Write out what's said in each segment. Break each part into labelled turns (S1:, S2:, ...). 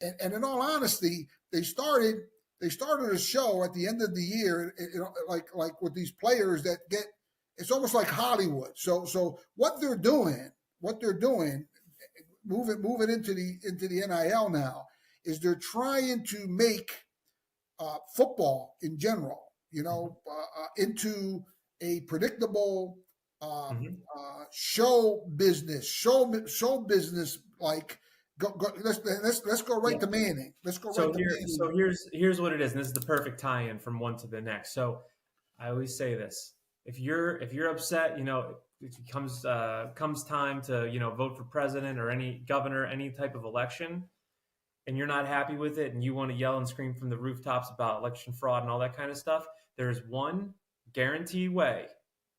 S1: And in all honesty, they started a show at the end of the year, like with these players that get. It's almost like Hollywood. So what they're doing, moving into the NIL now, is they're trying to make football in general, into a predictable
S2: Mhm.
S1: show business. Like, let's go right
S2: Yeah.
S1: to Manning. Let's go right
S2: So
S1: to
S2: here,
S1: Manning.
S2: so here's what it is, and this is the perfect tie-in from one to the next. So I always say this: if you're upset, it comes time to vote for president or any governor, any type of election, and you're not happy with it, and you want to yell and scream from the rooftops about election fraud and all that kind of stuff. There is one guaranteed way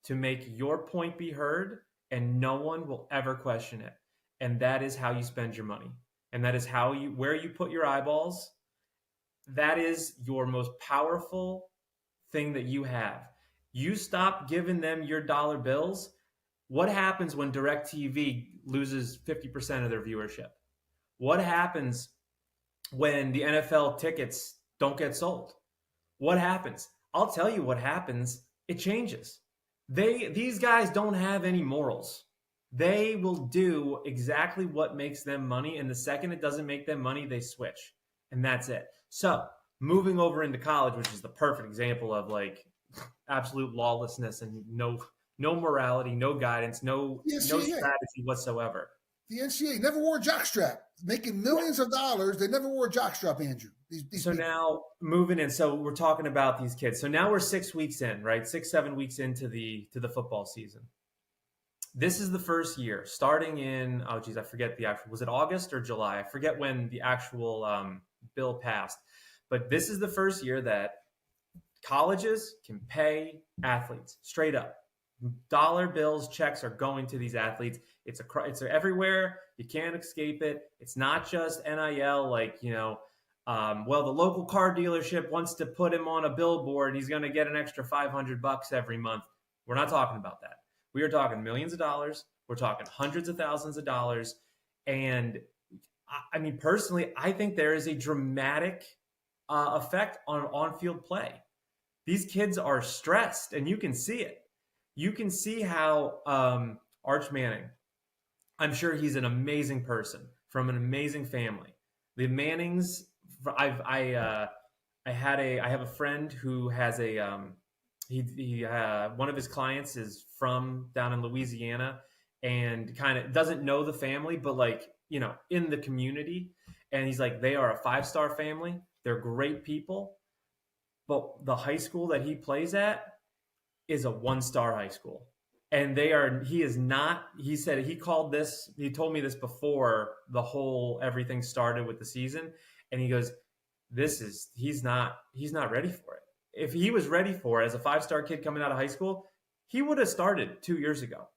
S2: to make your point be heard, and no one will ever question it, and that is how you spend your money, and that is where you put your eyeballs. That is your most powerful thing that you have. You stop giving them your dollar bills. What happens when DirecTV loses 50% of their viewership? What happens when the NFL tickets don't get sold? What happens? I'll tell you what happens. It changes. These guys don't have any morals. They will do exactly what makes them money, and the second it doesn't make them money, they switch, and that's it. So moving over into college, which is the perfect example of like absolute lawlessness and no morality, no guidance,
S1: The
S2: no
S1: NCAA,
S2: strategy whatsoever.
S1: the NCAA never wore a jockstrap, making
S2: Yeah.
S1: millions of dollars. They never wore a jockstrap, Andrew. These
S2: So
S1: people.
S2: now moving in, so we're talking about these kids. So now we're 6 weeks in, right? 6, 7 weeks into the football season. This is the first year, starting in oh geez, I forget the actual. Was it August or July? I forget when the actual bill passed. But this is the first year that colleges can pay athletes straight up. Dollar bills, checks are going to these athletes. It's everywhere. You can't escape it. It's not just NIL, like well, the local car dealership wants to put him on a billboard. He's going to get an extra $500 every month. We're not talking about that. We are talking millions of dollars. We're talking hundreds of thousands of dollars. And I mean, personally, I think there is a dramatic effect on on-field play. These kids are stressed, and you can see it. You can see how Arch Manning. I'm sure he's an amazing person from an amazing family. The Mannings. I have a friend who has a one of his clients is from down in Louisiana, and kind of doesn't know the family, but like in the community, and he's like, they are a 5-star family. They're great people, but the high school that he plays at is a 1-star high school. And he is not, he said, he told me this before the whole everything started with the season. And he goes, he's not ready for it. If he was ready for it as a 5-star kid coming out of high school, he would have started 2 years ago.